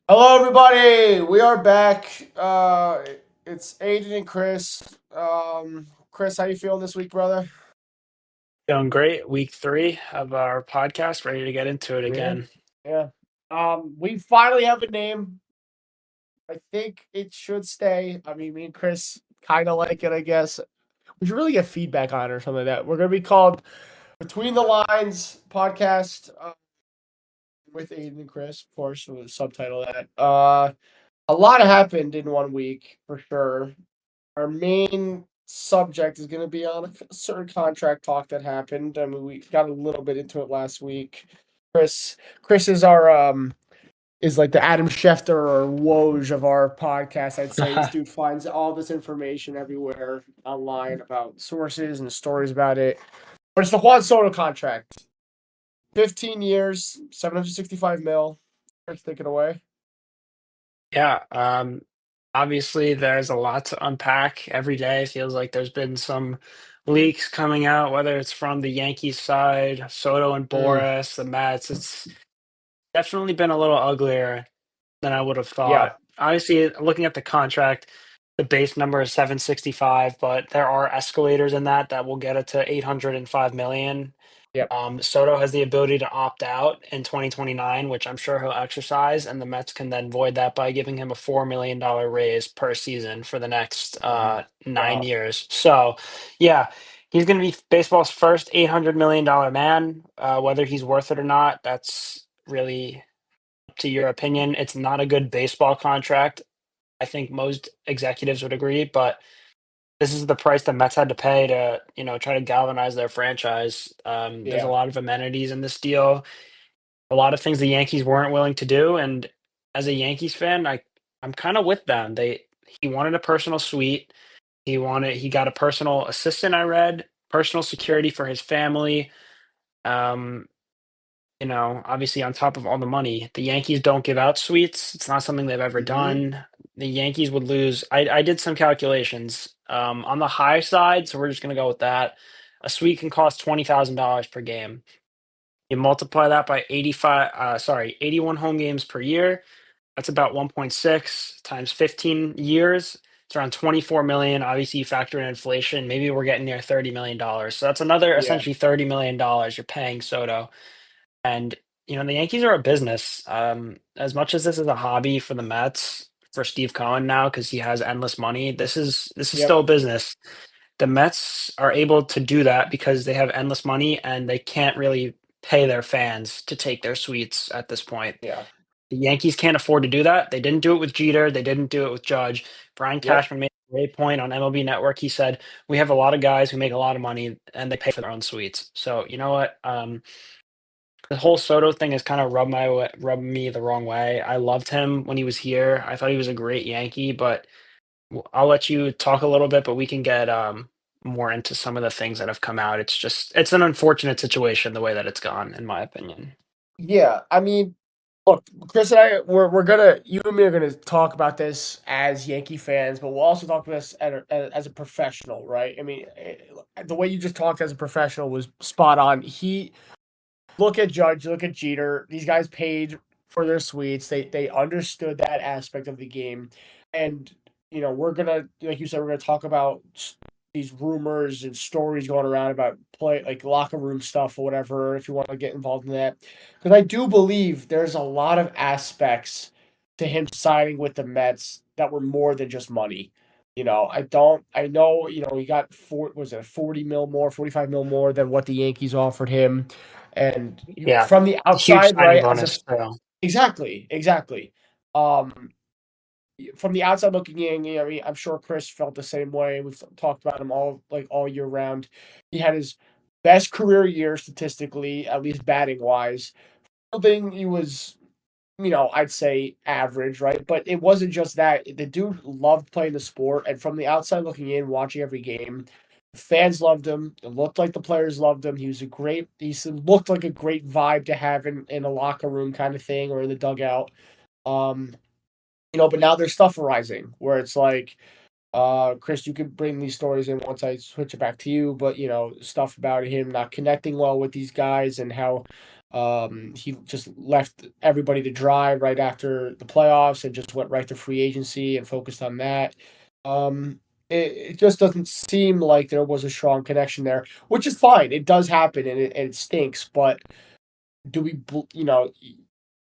Hello, everybody. We are back. It's Aiden and Chris. Chris, how you feeling this week, brother? Doing great. Week three of our podcast. Ready to get into it Yeah, again. yeah. We finally have a name. I think it should stay. I mean, me and Chris kind of like it. I guess we should really get feedback on it or something like that. We're gonna be called Between the Lines Podcast with Aiden and Chris, of course. With the subtitle that. A lot happened in 1 week for sure. Our main subject is going to be on a certain contract talk that happened. I mean, we got a little bit into it last week. Chris, Chris is our is like the Adam Schefter or Woj of our podcast. I'd say this dude finds all this information everywhere online about sources and stories about it. But it's the Juan Soto contract. 15 years, 765 mil. Let's take it away. Yeah. Obviously, there's a lot to unpack every day. It feels like there's been some leaks coming out, whether it's from the Yankees side, Soto and Mm, Boris, the Mets. It's definitely been a little uglier than I would have yeah. thought. Obviously, looking at the contract, the base number is 765, but there are escalators in that will get it to 805 million. Yep. Soto has the ability to opt out in 2029, which I'm sure he'll exercise, and the Mets can then void that by giving him a $4 million raise per season for the next nine Wow. years. So, yeah, he's going to be baseball's first $800 million man. Whether he's worth it or not, that's really up to your opinion. It's not a good baseball contract. I think most executives would agree, but this is the price the Mets had to pay to, try to galvanize their franchise. There's a Yeah. lot of amenities in this deal, a lot of things the Yankees weren't willing to do. And as a Yankees fan, I'm kind of with them. He wanted a personal suite. He got a personal assistant. I read personal security for his family. Um, obviously on top of all the money, the Yankees don't give out suites. It's not something they've ever Mm-hmm. done. The Yankees would lose. I did some calculations. On the high side, so we're just gonna go with that. A suite can cost $20,000 per game. You multiply that by 81 home games per year. That's about 1.6 times 15 years. It's around 24 million. Obviously, you factor in inflation. Maybe we're getting near $30 million. So that's another Yeah. essentially $30 million you're paying Soto. And the Yankees are a business. As much as this is a hobby for the Mets, for Steve Cohen now, because he has endless money, this is Yep. still a business. The Mets are able to do that because they have endless money and they can't really pay their fans to take their suites at this point. Yeah. The Yankees can't afford to do that. They didn't do it with Jeter. They didn't do it with Judge. Brian Yep. Cashman made a great point on MLB Network. He said, "We have a lot of guys who make a lot of money and they pay for their own suites." So you know what? The whole Soto thing has kind of rubbed me the wrong way. I loved him when he was here. I thought he was a great Yankee, but I'll let you talk a little bit, but we can get more into some of the things that have come out. It's an unfortunate situation the way that it's gone, in my opinion. Yeah. I mean, look, Chris and I, we're gonna, you and me are gonna talk about this as Yankee fans, but we'll also talk about this as a professional, right? I mean, the way you just talked as a professional was spot on. Look at Judge, look at Jeter. These guys paid for their suites. They understood that aspect of the game, and we're gonna, like you said, we're gonna talk about these rumors and stories going around about play like locker room stuff or whatever. If you want to get involved in that, because I do believe there's a lot of aspects to him signing with the Mets that were more than just money. I don't. I know. He got was it 40 mil more, 45 mil more than what the Yankees offered him, and Yeah, from the huge outside, signing right? As a bonus. So. exactly. Um, from the outside looking in, I mean, I'm sure Chris felt the same way. We've talked about him all year round. He had his best career year statistically, at least batting wise. Fielding, he was, I'd say average, right? But it wasn't just that. The dude loved playing the sport, and from the outside looking in, watching every game, fans loved him. It looked like the players loved him. Looked like a great vibe to have in a locker room kind of thing or in the dugout. Um, but now there's stuff arising where it's like, Chris, you could bring these stories in once I switch it back to you, but stuff about him not connecting well with these guys and how He just left everybody to dry right after the playoffs and just went right to free agency and focused on that. Um, it just doesn't seem like there was a strong connection there, which is fine. It does happen and it stinks, but do we, you know,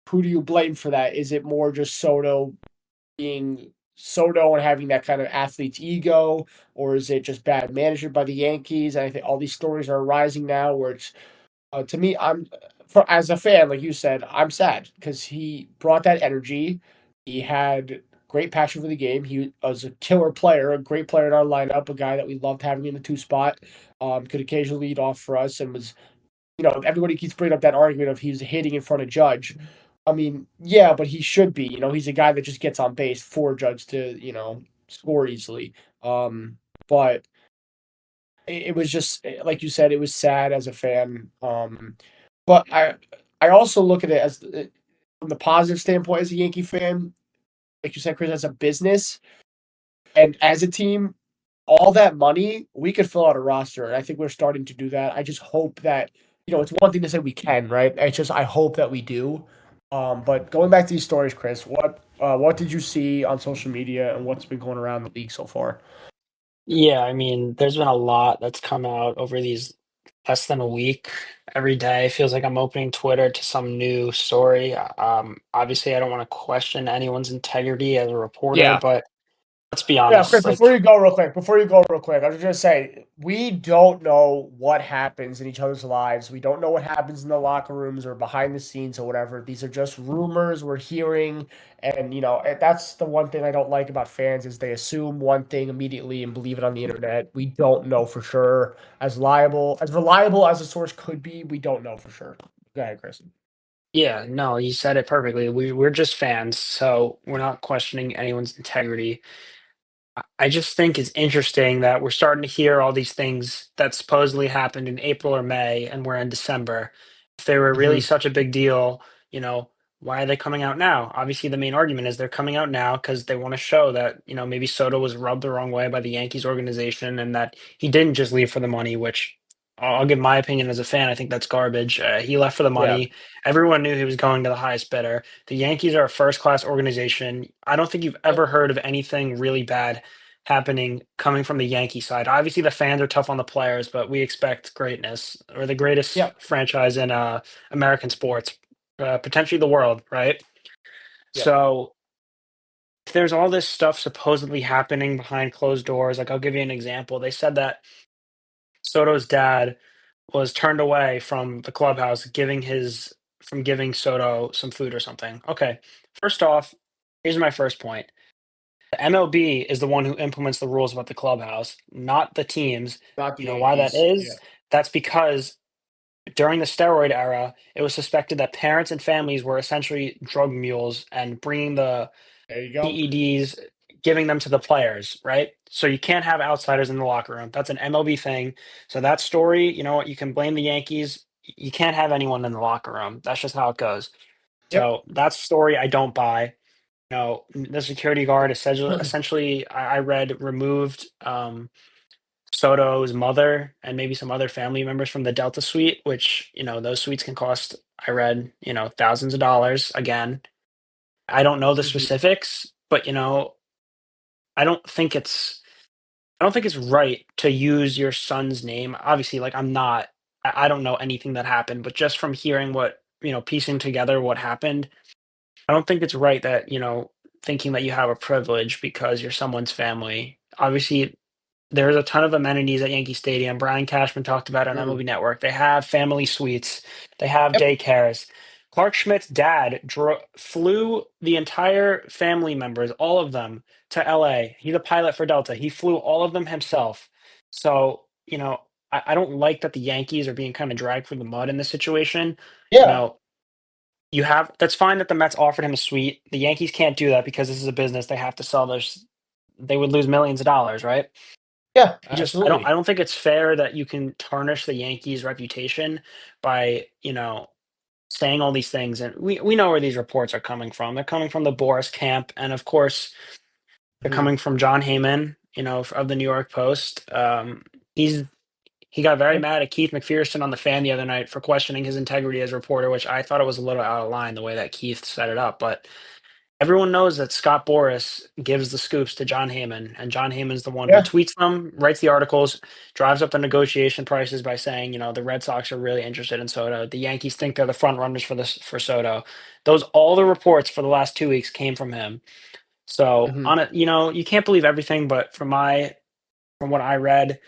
who do you blame for that? Is it more just Soto being Soto and having that kind of athlete's ego, or is it just bad management by the Yankees? And I think all these stories are arising now where it's to me, as a fan, like you said, I'm sad because he brought that energy. He had great passion for the game. He was a killer player, a great player in our lineup, a guy that we loved having in the two spot. Could occasionally lead off for us and was, everybody keeps bringing up that argument of he's hitting in front of Judge. I mean, yeah, but he should be. He's a guy that just gets on base for Judge to, score easily. But it was just like you said, it was sad as a fan. But I also look at it as from the positive standpoint as a Yankee fan, like you said, Chris, as a business and as a team, all that money we could fill out a roster, and I think we're starting to do that. I just hope that it's one thing to say we can, right? It's just I hope that we do. But going back to these stories, Chris, what did you see on social media and what's been going around the league so far? Yeah, I mean, there's been a lot that's come out over these less than a week. Every day feels like I'm opening Twitter to some new story. Obviously, I don't want to question anyone's integrity as a reporter, Yeah. but let's be Yeah, Chris, honest, before like, you go real quick, I was just gonna say we don't know what happens in each other's lives. We don't know what happens in the locker rooms or behind the scenes or whatever. These are just rumors we're hearing, and that's the one thing I don't like about fans is they assume one thing immediately and believe it on the internet. We don't know for sure. As reliable as a source could be, we don't know for sure. Go ahead, Chris. yeah, no, you said it perfectly. We're just fans, so we're not questioning anyone's integrity. I just think it's interesting that we're starting to hear all these things that supposedly happened in April or May, and we're in December. If they were really Hmm. such a big deal, you know, why are they coming out now? Obviously, the main argument is they're coming out now because they want to show that, maybe Soto was rubbed the wrong way by the Yankees organization and that he didn't just leave for the money, which I'll give my opinion as a fan. I think that's garbage. He left for the Yeah. money. Everyone knew he was going to the highest bidder. The Yankees are a first class organization. I don't think you've Yep. ever heard of anything really bad happening coming from the Yankee side. Obviously, the fans are tough on the players, but we expect greatness. We're the greatest Yep. franchise in American sports, potentially the world, right? Yep. So there's all this stuff supposedly happening behind closed doors. Like I'll give you an example. They said that Soto's dad was turned away from the clubhouse giving Soto some food or something. Okay. First off, here's my first point. The MLB is the one who implements the rules about the clubhouse, not the teams. Not You the know why that Yankees. Yeah. is? That's because during the steroid era, it was suspected that parents and families were essentially drug mules and bringing the There you go. PEDs, giving them to the players, right? So you can't have outsiders in the locker room. That's an MLB thing. So that story, you know what? You can blame the Yankees. You can't have anyone in the locker room. That's just how it goes. Yep. So that story I don't buy. The security guard essentially, I read, removed Soto's mother and maybe some other family members from the Delta suite, which, those suites can cost, I read, thousands of dollars. Again, I don't know the Hmm. specifics, but, I don't think it's, I don't think it's right to use your son's name. Obviously, like I don't know anything that happened, but just from hearing piecing together what happened, I don't think it's right that, thinking that you have a privilege because you're someone's family. Obviously, there's a ton of amenities at Yankee Stadium. Brian Cashman talked about it on Mm. MLB Network. They have family suites, they have Yep. daycares. Clark Schmidt's dad flew the entire family members, all of them, to LA. He's a pilot for Delta. He flew all of them himself. So, I don't like that the Yankees are being kind of dragged through the mud in this situation. You Yeah. know, that's fine that the Mets offered him a suite. The Yankees can't do that because this is a business. They have to sell they would lose millions of dollars, right? Yeah. I Absolutely. don't think it's fair that you can tarnish the Yankees' reputation by, saying all these things. And we know where these reports are coming from. They're coming from the Boris camp, and of course, they're Mhm. coming from John Heyman, of the New York Post. He's he got very Yeah. mad at Keith McPherson on the Fan the other night for questioning his integrity as a reporter, which I thought it was a little out of line the way that Keith set it up. But everyone knows that Scott Boras gives the scoops to John Heyman, and John Heyman's the one who Yeah. tweets them, writes the articles, drives up the negotiation prices by saying, the Red Sox are really interested in Soto. The Yankees think they're the front runners for Soto. Those all the reports for the last 2 weeks came from him. So Mhm. on it, you can't believe everything, but from what I read,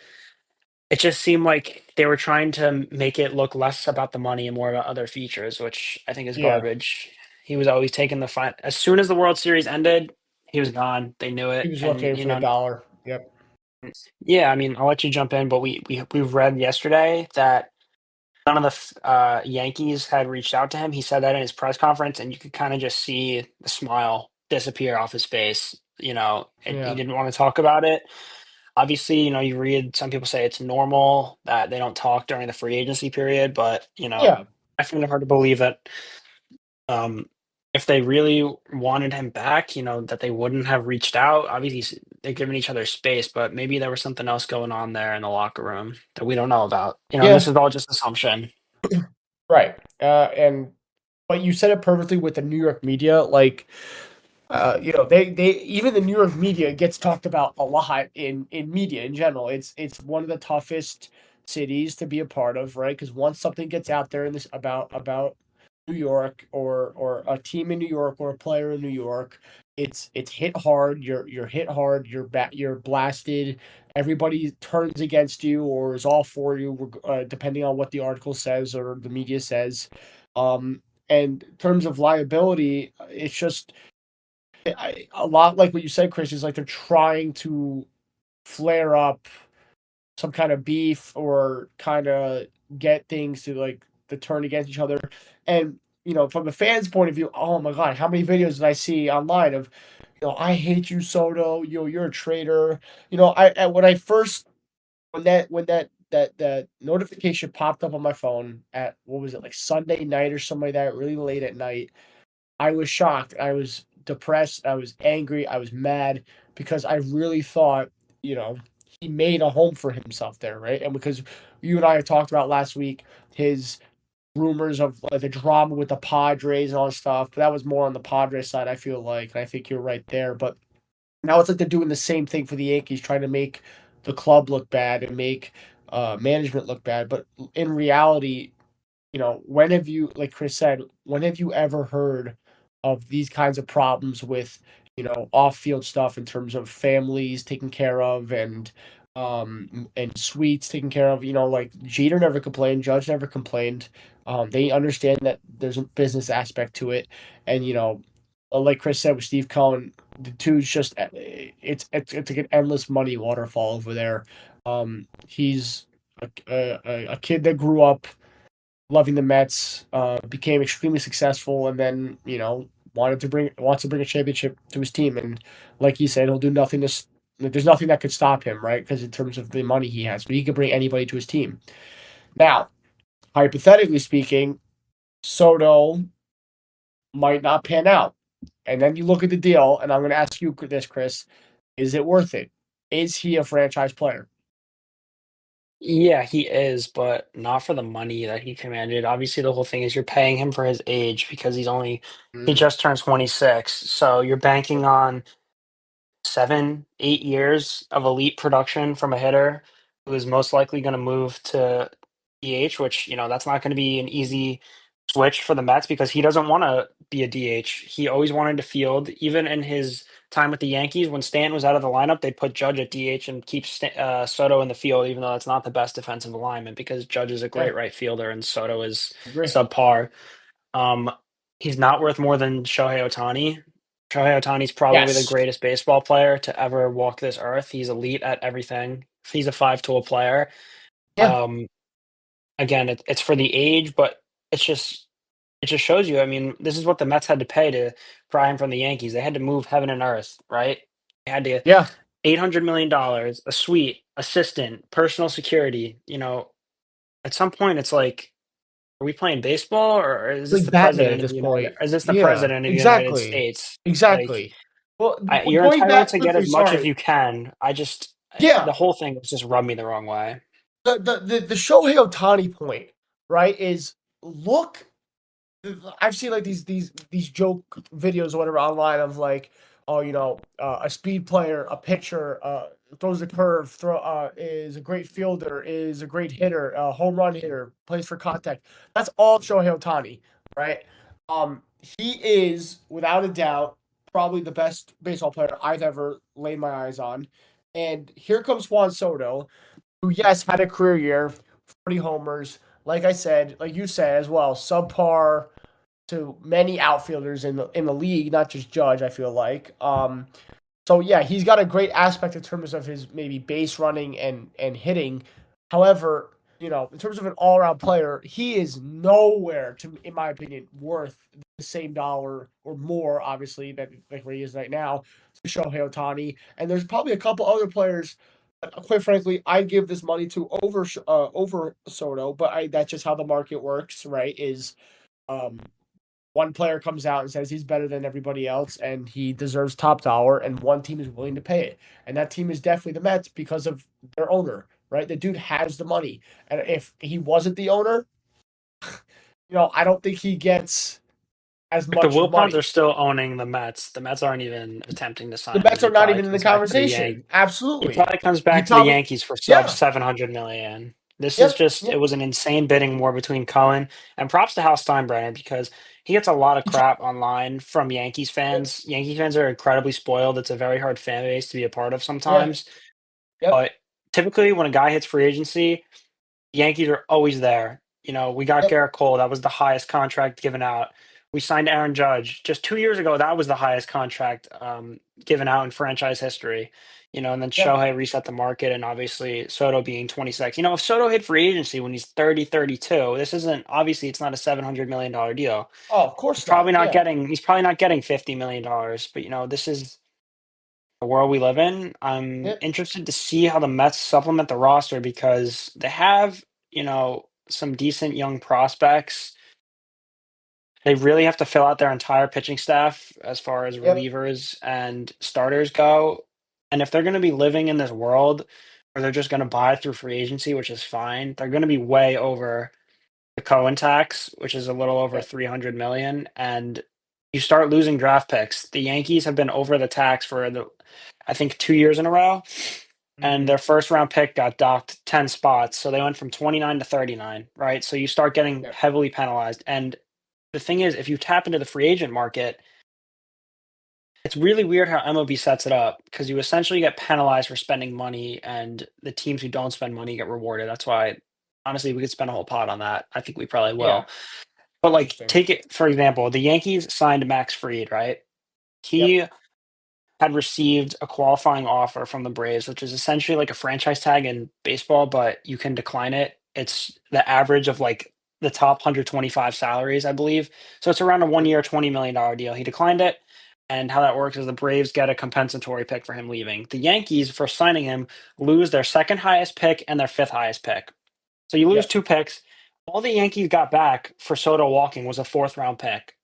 it just seemed like they were trying to make it look less about the money and more about other features, which I think is Yeah. garbage. He was always taking the fight. As soon as the World Series ended, he was gone. They knew He it, was and looking for the dollar. Yep. yeah, I mean, I'll let you jump in, but we read yesterday that none of the Yankees had reached out to him. He said that in his press conference, and you could kind of just see the smile disappear off his face. He Yeah. didn't want to talk about it. Obviously, you read some people say it's normal that they don't talk during the free agency period, but Yeah. I find it hard to believe that um, if they really wanted him back, that they wouldn't have reached out. Obviously, they're giving each other space, but maybe there was something else going on there in the locker room that we don't know about. And this Yeah. is all just assumption. Right. And but you said it perfectly with the New York media. Like, they even the New York media gets talked about a lot in media in general. It's one of the toughest cities to be a part of, right? Because once something gets out there in this about New York or a team in New York or a player in New York, it's hit hard. You're hit hard. You're blasted. Everybody turns against you or is all for you, depending on what the article says or the media says. And in terms of liability, it's just a lot like what you said, Chris, is like they're trying to flare up some kind of beef or kind of get things to like to turn against each other. And from the fans' point of view, oh my god, how many videos did I see online of, I hate you, Soto. You're a traitor. When I first when that notification popped up on my phone at what was it, like Sunday night or something like that, really late at night. I was shocked. I was depressed. I was angry. I was mad because I really thought, you know, he made a home for himself there, right? And because you and I had talked about last week his rumors of like the drama with the Padres and all that stuff, but that was more on the Padres side, I feel like. And I think you're right there. But now it's like they're doing the same thing for the Yankees, trying to make the club look bad and make management look bad. But in reality, when have you, like Chris said, when have you ever heard of these kinds of problems with, off field stuff in terms of families taken care of and suites taken care of? Like Jeter never complained, Judge never complained. They understand that there's a business aspect to it, and like Chris said with Steve Cohen, the two's just it's like an endless money waterfall over there. He's a kid that grew up loving the Mets, became extremely successful, and then wants to bring a championship to his team. And like he said, he'll do nothing there's nothing that could stop him, right? Because in terms of the money he has, but he could bring anybody to his team. Now, hypothetically speaking, Soto might not pan out, and then you look at the deal, and I'm going to ask you this, Chris: is it worth it? Is he a franchise player? Yeah, he is, but not for the money that he commanded. Obviously, the whole thing is you're paying him for his age because he Mm, just turned 26. So you're banking on 7, 8 years of elite production from a hitter who is most likely going to move to DH, which, that's not going to be an easy switch for the Mets because he doesn't want to be a DH. He always wanted to field. Even in his time with the Yankees, when Stanton was out of the lineup, they'd put Judge at DH and keep Soto in the field, even though that's not the best defensive alignment because Judge is a yeah, great right fielder and Soto is I agree. subpar. Um, he's not worth more than Shohei Ohtani. Shohei Ohtani's probably the Yes. greatest baseball player to ever walk this earth. He's elite at everything. He's a five-tool player. Yeah. Um, Again, it's for the age, but it's just it just shows you. I mean, this is what the Mets had to pay to pry him from the Yankees. They had to move heaven and earth, right? They had to Yeah. $800 million, a suite, assistant, personal security. At some point, it's like, are we playing baseball or is this Like the Batman president at of the this United? point. Is this the Yeah, president of the United exactly. States? Like, Exactly. Well, you're going entitled back to get quickly, as much as sorry. you can. The Yeah. whole thing just rubbed me the wrong way. the Shohei Ohtani point, right, is look. I've seen like these joke videos or whatever online of like, oh, a speed player, a pitcher, throws a curve, is a great fielder, is a great hitter, a home run hitter, plays for contact. That's all Shohei Ohtani, right? He is without a doubt probably the best baseball player I've ever laid my eyes on. And here comes Juan Soto, who, yes, had a career year, 40 homers. Like I said, like you said as well, subpar to many outfielders in the league, not just Judge. I feel like. So yeah, he's got a great aspect in terms of his maybe base running and hitting. However, in terms of an all around player, he is nowhere to, in my opinion, worth the same dollar or more, obviously, that like where he is right now to Shohei Ohtani. And there's probably a couple other players. Quite frankly, I'd give this money to over Soto, but that's just how the market works, right? Is um, one player comes out and says he's better than everybody else and he deserves top dollar, and one team is willing to pay it. And that team is definitely the Mets because of their owner, right? The dude has the money. And if he wasn't the owner, I don't think he gets as Like the much Wilpons are money. still owning the Mets. The Mets aren't even attempting to The sign him. Mets He are not probably even in the comes back to the conversation. Yankees. He Absolutely. probably comes He back to the probably, Yankees for sub yeah, 700 million. This is yep, just yep, it was an insane bidding war between Cohen and props to Hal Steinbrenner because he gets a lot of crap online from Yankees yep, fans. Yankees fans are incredibly spoiled. It's a very hard fan base to be a part of yeah, sometimes. yep, But typically when a guy hits free agency, Yankees are always there. We got yep, Garrett Cole. That was the highest contract given out. We signed Aaron Judge just 2 years ago. That was the highest contract given out in franchise history. And then yep. Shohei reset the market, and obviously Soto being 26. If Soto hit free agency when he's 30, 32, this isn't obviously it's not a $700 million deal. Oh, of He's course probably not. not Yeah, getting. He's probably not getting $50 million. But this is the world we live in. I'm yep, interested to see how the Mets supplement the roster because they have, some decent young prospects. They really have to fill out their entire pitching staff as far as yep, relievers and starters go. And if they're going to be living in this world where they're just going to buy through free agency, which is fine, they're going to be way over the Cohen tax, which is a little over yep. 300 million. And you start losing draft picks. The Yankees have been over the tax for I think 2 years in a row, and Mm-hmm. their first round pick got docked 10 spots. So they went from 29 to 39, right? So you start getting Yep. heavily penalized. And the thing is, if you tap into the free agent market, it's really weird how MLB sets it up because you essentially get penalized for spending money, and the teams who don't spend money get rewarded. That's why, honestly, we could spend a whole pod on that. I think we probably Yeah. will. But like, Interesting. take it for example, the Yankees signed Max Fried, right? Yep. He had received a qualifying offer from the Braves, which is essentially like a franchise tag in baseball, but you can decline it. It's the average of like the top 125 salaries, I believe. So it's around a one Mhm. year, $20 million deal. He declined it. And how that works is the Braves get a compensatory pick for him leaving. The Yankees, for signing him, lose their second highest pick and their fifth highest pick. So you lose Yep. two picks. All the Yankees got back for Soto walking was a fourth round pick.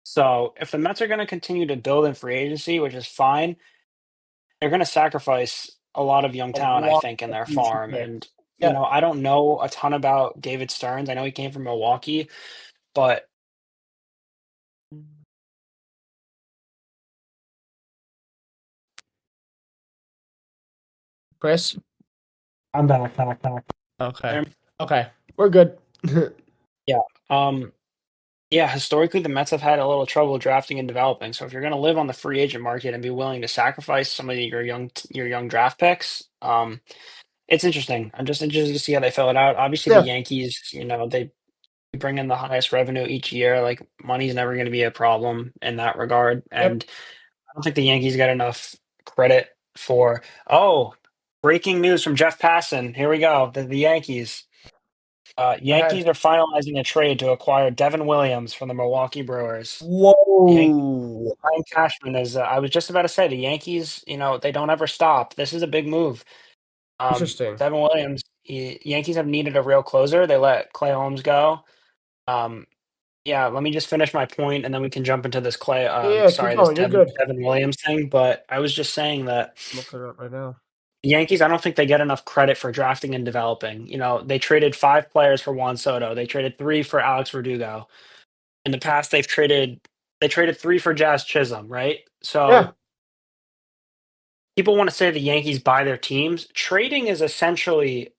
So if the Mets are going to continue to build in free agency, which is fine, they're going to sacrifice a lot of young A talent, I lot think, in of their future farm. picks. And, Yeah. I don't know a ton about David Stearns. I know he came from Milwaukee, but Chris? I'm back. Okay. Okay. We're good. Yeah. Um, yeah, historically, the Mets have had a little trouble drafting and developing. So if you're going to live on the free agent market and be willing to sacrifice some of your young draft picks, it's interesting. I'm just interested to see how they fill it out. Obviously, the Yeah. Yankees, they bring in the highest revenue each year. Like money's never going to be a problem in that regard. Yep. And I don't think the Yankees get enough credit for. Oh, breaking news from Jeff Passan. Here we go. The Yankees. Go ahead. Yankees are finalizing a trade to acquire Devin Williams from the Milwaukee Brewers. The Yankees. Whoa. Ryan Cashman is. I was just about to say the Yankees. They don't ever stop. This is a big move. Interesting. Devin Williams. Yankees have needed a real closer. They let Clay Holmes go. Um, Yeah, let me just finish my point, and then we can jump into this Yeah, keep sorry, this going. You're Devin good. Devin Williams thing. But I was just saying that Look it up right now. The Yankees, I don't think they get enough credit for drafting and developing. You know, they traded 5 players for Juan Soto. They traded 3 for Alex Verdugo. In the past, they traded 3 for Jazz Chisholm, right? Yeah, So people want to say the Yankees buy their teams. Trading is essentially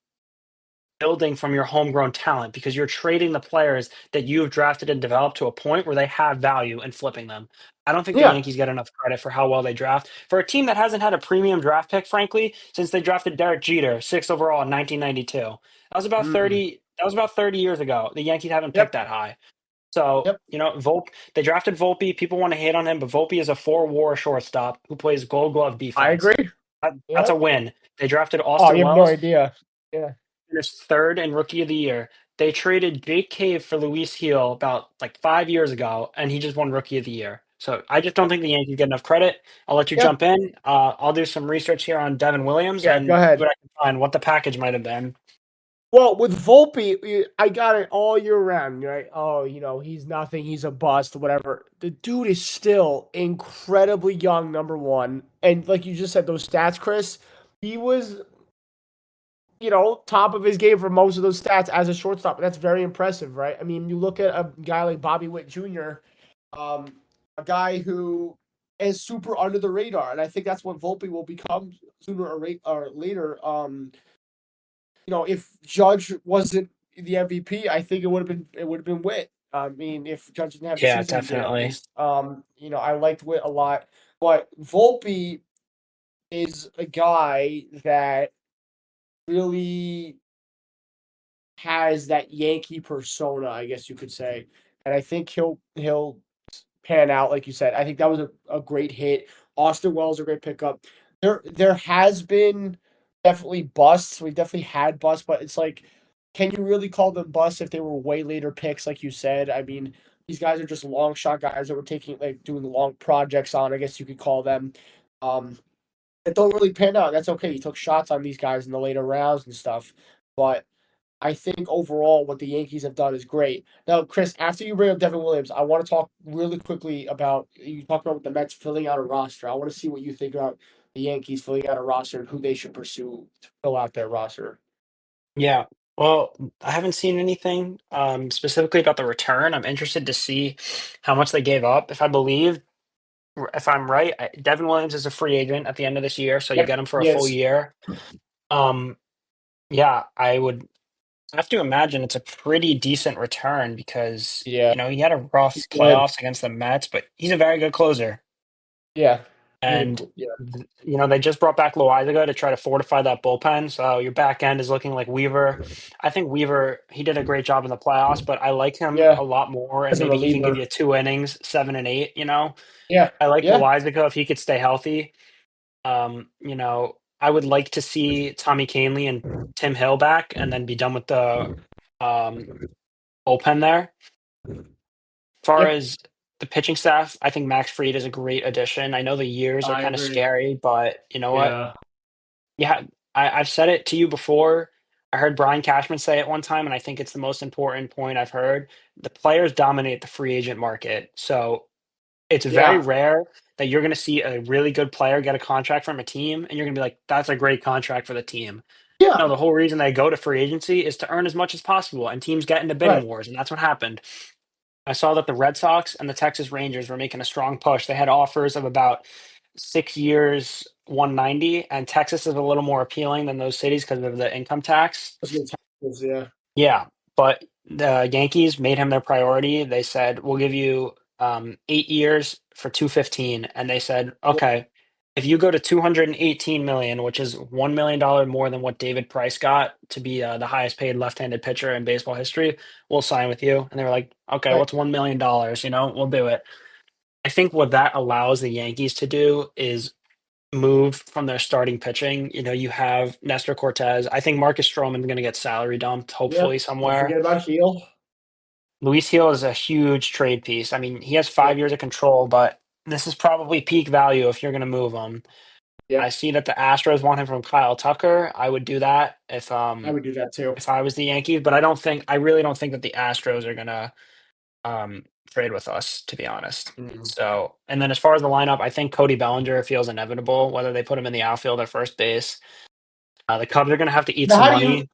building from your homegrown talent because you're trading the players that you've drafted and developed to a point where they have value and flipping them. I don't think the yeah. Yankees get enough credit for how well they draft. For a team that hasn't had a premium draft pick, frankly, since they drafted Derek Jeter, 6th overall in 1992. Mm. That was about 30 years ago. The Yankees haven't picked Yep, that high. So, yep. They drafted Volpe. People want to hate on him, but Volpe is a 4 WAR shortstop who plays Gold Glove I defense. agree. That's a Yep. win. They drafted Oh, Austin you have no Wells, idea. Yeah. finished third in Rookie of the Year. They traded Jake Cave for Luis Heel about like 5 years ago, and he just won Rookie of the Year. So I just don't Yep. think the Yankees get enough credit. I'll let you Yeah. jump in. I'll do some research here on Devin Williams Yeah. Go and see ahead. what I can find, what the package might have been. Well, with Volpe, I got it all year round, right? Oh, he's nothing. He's a bust, whatever. The dude is still incredibly young, number one. And like you just said, those stats, Chris, he was, top of his game for most of those stats as a shortstop. That's very impressive, right? I mean, you look at a guy like Bobby Witt Jr., um, a guy who is super under the radar. And I think that's what Volpe will become sooner or later. If Judge wasn't the MVP, I think it would have been Witt. I mean, if Judge didn't have the Yeah, season he did, at definitely. least. I liked Witt a lot, but Volpe is a guy that really has that Yankee persona, I guess you could say, and I think he'll pan out, like you said. I think that was a great hit. Austin Wells a great pickup. There has been definitely busts. We've definitely had busts, but it's like, can you really call them busts if they were way later picks, like you said? I mean, these guys are just long shot guys that were taking like doing long projects on, I guess you could call them. Um, it don't really pan out. That's okay. He took shots on these guys in the later rounds and stuff, but I think overall what the Yankees have done is great. Now, Chris, after you bring up Devin Williams, I want to talk really quickly about you talked about the Mets filling out a roster. I want to see what you think about the Yankees filling out a roster and who they should pursue to fill out their roster. Yeah. Well, I haven't seen anything specifically about the return. I'm interested to see how much they gave up. If I'm right, Devin Williams is a free agent at the end of this year, so you Yep, get him for a full yes, year. Um, yeah, I would have to imagine it's a pretty decent return because, yeah, he had a rough he's good. playoffs against the Mets, but he's a very good closer. Yeah, really And, cool. Yeah, they just brought back Loizaga to try to fortify that bullpen. So your back end is looking like Weaver. I think Weaver, he did a great job in the playoffs, but I like him yeah, a lot more. And as a maybe he can give reliever. you 2 innings, 7 and 8. Yeah, I like yeah, Loizaga if he could stay healthy. I would like to see Tommy Kahnle and Tim Hill back and then be done with the um, bullpen there. Far yep. as the pitching staff, I think Max Fried is a great addition. I know the years are I kind of agree. scary, but you know what? Yeah, Yeah, I've said it to you before. I heard Brian Cashman say it one time, and I think it's the most important point I've heard. The players dominate the free agent market. So it's very yeah, rare that you're going to see a really good player get a contract from a team, and you're going to be like, that's a great contract for the team. No, yeah. the whole reason they go to free agency is to earn as much as possible, and teams get into bidding Right. wars, and that's what happened. I saw that the Red Sox and the Texas Rangers were making a strong push. They had offers of about 6 years, 190, and Texas is a little more appealing than those cities because of the income tax. That's good tackles, yeah. Yeah, but the Yankees made him their priority. They said, "We'll give you 8 years for 215," and they said, Yeah. "Okay, if you go to 218 million, which is $1 million more than what David Price got to be the highest paid left-handed pitcher in baseball history, we'll sign with you." And they were like, "Okay, Right. what's $1 million? We'll do it." I think what that allows the Yankees to do is move from their starting pitching. You have Nestor Cortez. I think Marcus Stroman's going to get salary dumped, Yep. hopefully Don't somewhere. forget about Heel. Luis Heel is a huge trade piece. I mean, he has Yep. 5 years of control, but this is probably peak value if you're going to move him. I Yep. see that the Astros want him from Kyle Tucker. I would do that I would do that too. if I was the Yankees, but I really don't think that the Astros are going to trade with us, to be honest. Mhm. So, and then as far as the lineup, I think Cody Bellinger feels inevitable, whether they put him in the outfield or first base. The Cubs are going to have to eat Now, some how do you, money,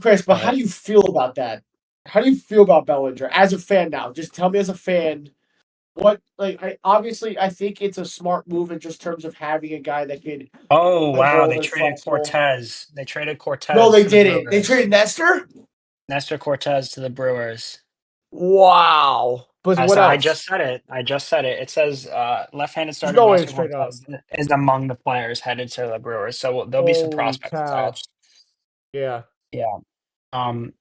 Chris? But how but do you feel about that? How do you feel about Bellinger as a fan now? Just tell me as a fan. What like I obviously I think it's a smart move in just terms of having a guy that could oh play wow, they both is traded flexible. Cortez. They traded No, Cortez they to the didn't. They traded Brewers. Nestor. Nestor Cortez to the Brewers. Wow. But what So I else? just said it. I just said it. It says left-handed There's starter no way Nestor it's straight up. Cortez is among the players headed to the Brewers. So there'll be some Holy prospects cow. attached. Yeah. Yeah. Um.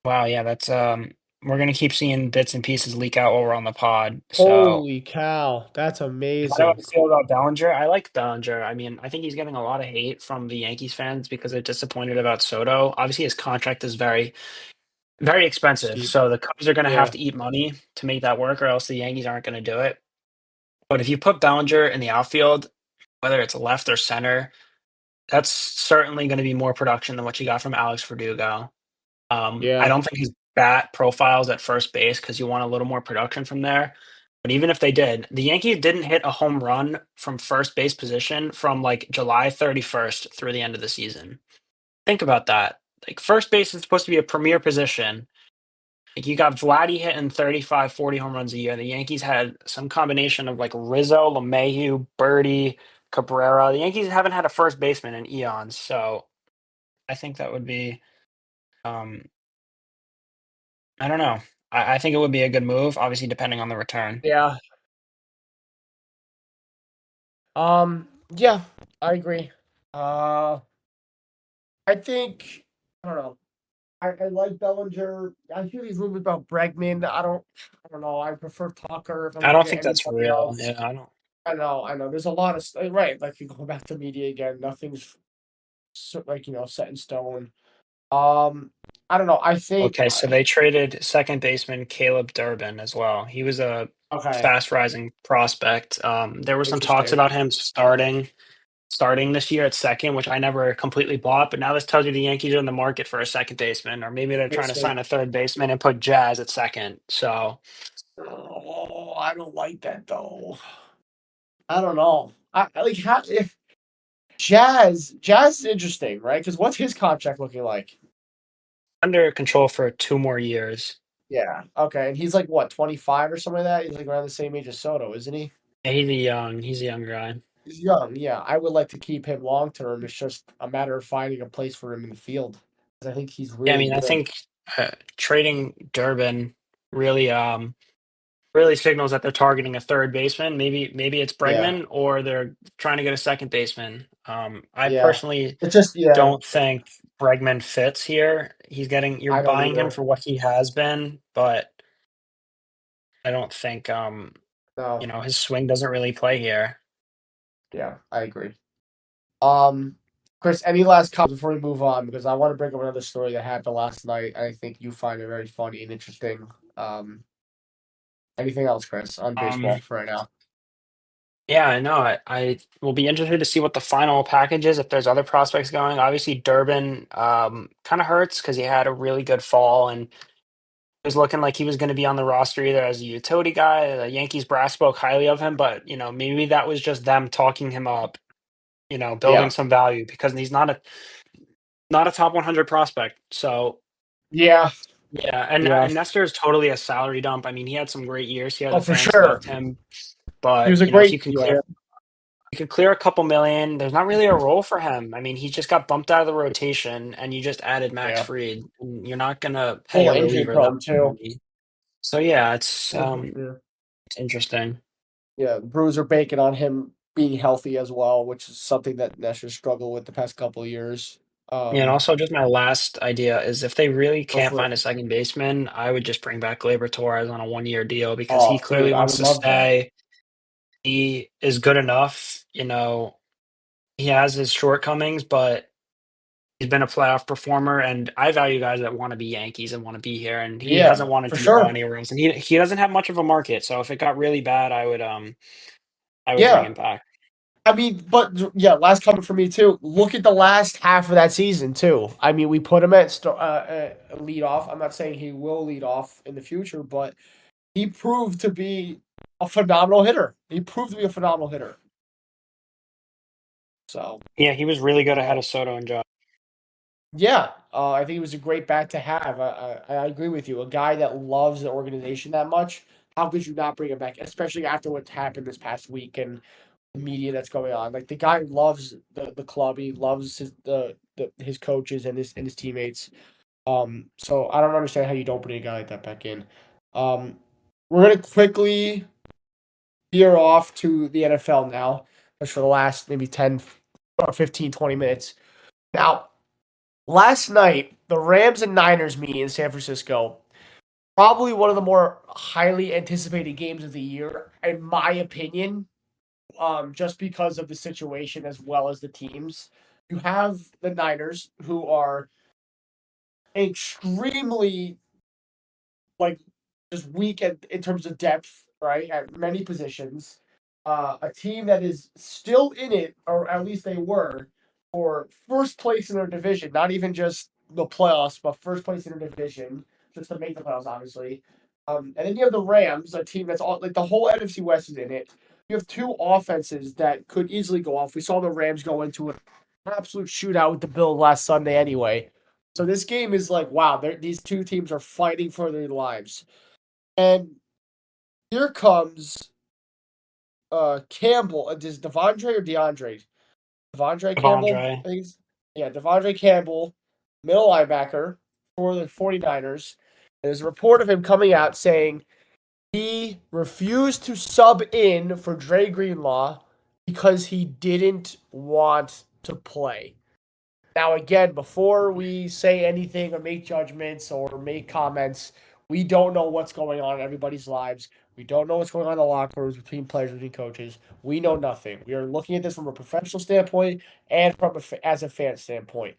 Wow. Yeah. That's We're gonna keep seeing bits and pieces leak out while we're on the pod. So Holy cow. That's how do amazing. I feel about Bellinger? I like Bellinger. I mean, I think he's getting a lot of hate from the Yankees fans because they're disappointed about Soto. Obviously, his contract is very, very expensive. Steep. So the Cubs are going to have Yeah. to eat money to make that work, or else the Yankees aren't going to do it. But if you put Bellinger in the outfield, whether it's left or center, that's certainly going to be more production than what you got from Alex Verdugo. I Yeah. don't think his bat profiles at first base because you want a little more production from there. But even if they did, the Yankees didn't hit a home run from first base position from like July 31st through the end of the season. Think about that. Like first base is supposed to be a premier position. Like you got Vladdy hitting 35, 40 home runs a year. The Yankees had some combination of like Rizzo, LeMahieu, Birdie, Cabrera. The Yankees haven't had a first baseman in eons. So I think that would be um I don't know. I think it would be a good move, obviously depending on the return. Yeah. Yeah, I agree. Uh I think I don't know. I like Bellinger. I hear these rumors about Bregman. I don't know. I prefer Tucker if I'm I gonna don't get think that's anybody real. else. Yeah, I don't. I know. There's a lot of right. Like you go back to media again. Nothing's like set in stone. Um, I don't know. I think Okay, so they traded second baseman Caleb Durbin as well. He was a okay, fast rising prospect. There were some talks interesting. about him starting this year at second, which I never completely bought. But now this tells you the Yankees are in the market for a second baseman, or maybe they're trying to Basement. sign a third baseman and put Jazz at second. So Oh, I don't like that though. I don't know. I like how if Jazz is interesting, right? Because what's his contract looking like? under control for 2 more years. Yeah. Okay. And he's like what, 25 or something like that? He's like around the same age as Soto, isn't he? Yeah, he's a young guy. He's young. Yeah. I would like to keep him long term. It's just a matter of finding a place for him in the field. 'Cause I think he's Yeah, I really mean, I good. think trading Durbin really really signals that they're targeting a third baseman. Maybe it's Yeah. Bregman or they're trying to get a second baseman. I Yeah. personally It's just yeah, don't think Bregman fits here. You're I don't buying him either. for what he has been, but I don't think No. his swing doesn't really play here. Yeah, I agree. Um Chris, any last comments before we move on? Because I want to bring up another story that happened last night. I think you find it very funny and interesting. Anything else, Chris, on baseball Um, for right now? yeah, I know. I will be interested to see what the final package is if there's other prospects going. Obviously, Durbin kind of hurts because he had a really good fall and was looking like he was going to be on the roster either as a utility guy. The Yankees brass spoke highly of him, but maybe that was just them talking him up, building Yeah. some value because he's not a top 100 prospect. So Yeah. yeah, and Yeah. and Nestor is totally a salary dump. I mean, he had some great years here. Oh, The for fans sure. loved him, He but was a if great yeah. you can clear a couple million, there's not really a role for him. I mean, he just got bumped out of the rotation, and you just added Max Yeah. Fried, and you're not gonna A pay little a injury reliever that prone too. money. So yeah, Yeah. it's interesting. Yeah. Bruiser banking on him being healthy as well, which is something that Nestor struggled with the past couple of years. Yeah, and Um, also just my last idea is if they really go can't for it. find a second baseman, I would just bring back Gleyber Torres on a 1 year deal because he Oh, dude, clearly I wants would to love that. stay. He is good enough, he has his shortcomings, but he's been a playoff performer, and I value guys that want to be Yankees and want to be here, and he Yeah, hasn't wanted for to go sure. anywhere else, and he doesn't have much of a market. So if it got really bad, I would bring Yeah. him back. I mean, but yeah, last comment for me too. Look at the last half of that season too. I mean, we put him at lead off. I'm not saying he will lead off in the future, but he proved to be a phenomenal hitter. He proved to be a phenomenal hitter. So Yeah, he was really good ahead uh, of Soto and Josh. yeah, I think it was a great bat to have. I agree with you. A guy that loves the organization that much. How could you not bring him back, especially after what's happened this past week and the media that's going on? Like the guy loves the club. He loves his coaches and his teammates. So I don't understand how you don't bring a guy like that back in. Um, we're gonna quickly veer off to the NFL now, just for the last maybe 10 or 15, 20 minutes. Now, last night, the Rams and Niners meeting in San Francisco, probably one of the more highly anticipated games of the year, in my opinion, just because of the situation as well as the teams. You have the Niners, who are extremely like just weak in terms of depth, right? At many positions. A team that is still in it, or at least they were, for first place in their division, not even just the playoffs, but first place in their division, just to make the playoffs, obviously. And then you have the Rams, a team that's all like the whole NFC West is in it. You have two offenses that could easily go off. We saw the Rams go into an absolute shootout with the Bills last Sunday anyway. So this game is like, wow, these two teams are fighting for their lives. And here comes Campbell. Is Devondre or DeAndre? Devondre Campbell, Devondre. I think. Yeah, Devondre Campbell, middle linebacker for the 49ers. There's a report of him coming out saying he refused to sub in for Dre Greenlaw because he didn't want to play. Now, again, before we say anything or make judgments or make comments, we don't know what's going on in everybody's lives. We don't know what's going on in the locker rooms between players, between coaches. We know nothing. We are looking at this from a professional standpoint and as a fan standpoint.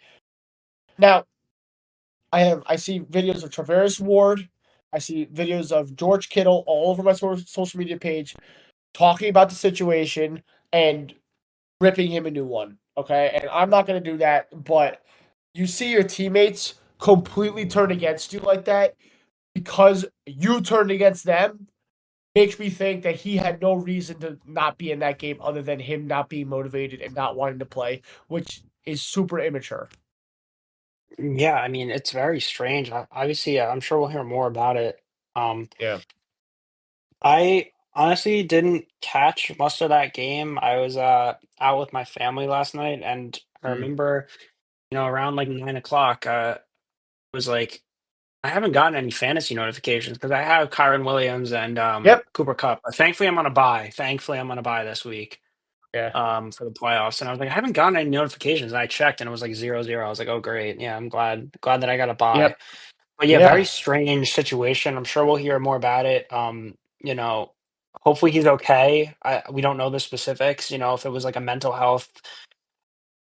Now, I see videos of Traveris Ward. I see videos of George Kittle all over my social media page talking about the situation and ripping him a new one. Okay, and I'm not going to do that, but you see your teammates completely turn against you like that because you turned against them makes me think that he had no reason to not be in that game other than him not being motivated and not wanting to play, which is super immature. Yeah, I mean, it's very strange. Obviously, I'm sure we'll hear more about it. Um, Yeah. I honestly didn't catch most of that game. I was out with my family last night, and I Mm. remember, around like 9 o'clock, I was like, I haven't gotten any fantasy notifications because I have Kyron Williams and Yep. Cooper Cup. Thankfully, I'm on a buy. Thankfully, I'm on a buy this week Yeah. for the playoffs. And I was like, I haven't gotten any notifications. And I checked, and it was like 0-0. I was like, oh great, yeah, I'm glad that I got a buy. Yep. But yeah, very Yeah. strange situation. I'm sure we'll hear more about it. Hopefully he's okay. We don't know the specifics. If it was like a mental health,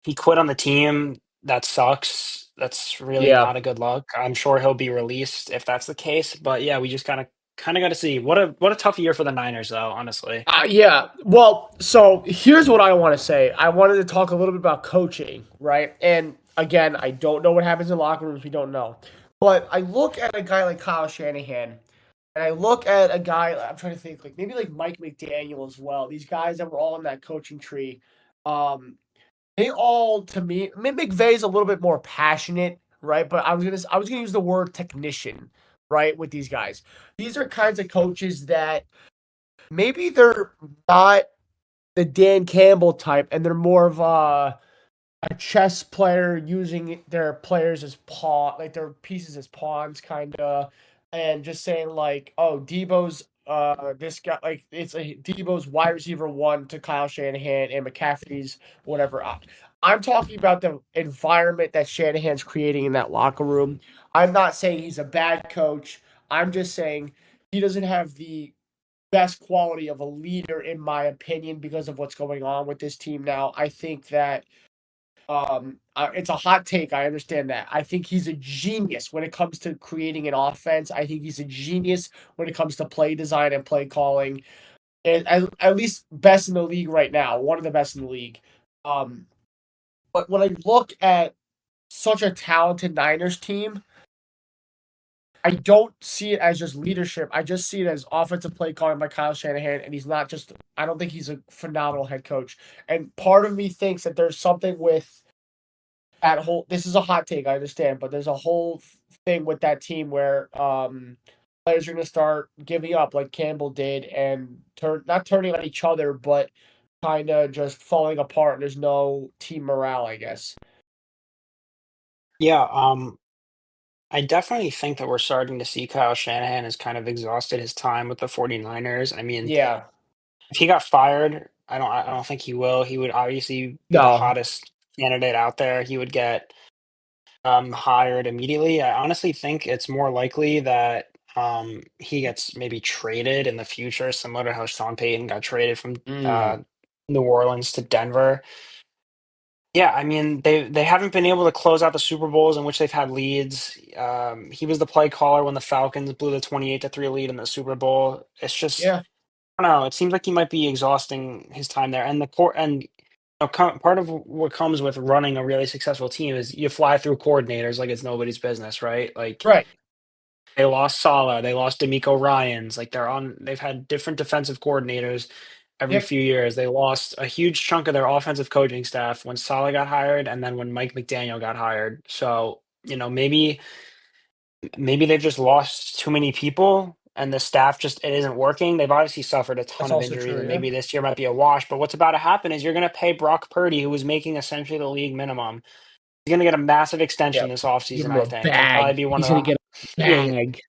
he quit on the team. That sucks. That's really Yeah. not a good look. I'm sure he'll be released if that's the case. But yeah, we just kind of got to see. What a tough year for the Niners, though. Honestly. Yeah. Well, so here's what I want to say. I wanted to talk a little bit about coaching, right? And again, I don't know what happens in locker rooms. We don't know. But I look at a guy like Kyle Shanahan, and I look at a guy, I'm trying to think, like maybe like Mike McDaniel as well. These guys that were all in that coaching tree. Um, they all, to me, McVay's a little bit more passionate, right? But I was gonna use the word technician, right, with these guys. These are kinds of coaches that maybe they're not the Dan Campbell type, and they're more of a chess player using their players as pawn, like their pieces as pawns, kind of, and just saying like, oh, Debo's this guy, like it's a Debo's wide receiver one to Kyle Shanahan and McCaffrey's whatever. I'm talking about the environment that Shanahan's creating in that locker room. I'm not saying he's a bad coach. I'm just saying he doesn't have the best quality of a leader, in my opinion, because of what's going on with this team now. I think that it's a hot take. I understand that. I think he's a genius when it comes to creating an offense. I think he's a genius when it comes to play design and play calling. And at least best in the league right now, one of the best in the league. Um, but when I look at such a talented Niners team, I don't see it as just leadership. I just see it as offensive play calling by Kyle Shanahan, and he's not just. I don't think he's a phenomenal head coach. And part of me thinks that there's something with that whole. This is a hot take, I understand, but there's a whole thing with that team where players are going to start giving up, like Campbell did, and not turning on each other, but kind of just falling apart. And there's no team morale, I guess. Yeah, I definitely think that we're starting to see Kyle Shanahan has kind of exhausted his time with the 49ers. I mean, Yeah. if he got fired, I don't think he will. He would obviously be the No. hottest candidate out there. He would get hired immediately. I honestly think it's more likely that he gets maybe traded in the future, similar to how Sean Payton got traded from Mm. New Orleans to Denver. Yeah, I mean they haven't been able to close out the Super Bowls in which they've had leads. He was the play caller when the Falcons blew the 28-3 lead in the Super Bowl. It's just Yeah. I don't know. It seems like he might be exhausting his time there, and the core and part of what comes with running a really successful team is you fly through coordinators like it's nobody's business, right? Like Right. they lost Sala, they lost D'Amico Ryans, like they've had different defensive coordinators every Yep. few years. They lost a huge chunk of their offensive coaching staff when Sala got hired and then when Mike McDaniel got hired. So, maybe they've just lost too many people and the staff just it isn't working. They've obviously suffered a ton That's of also injuries true. and Yeah. maybe this year might be a wash. But what's about to happen is you're going to pay Brock Purdy, who was making essentially the league minimum. He's going to get a massive extension Yep. this Give offseason, him I a think, and probably bag. be one He's of gonna the get a bag.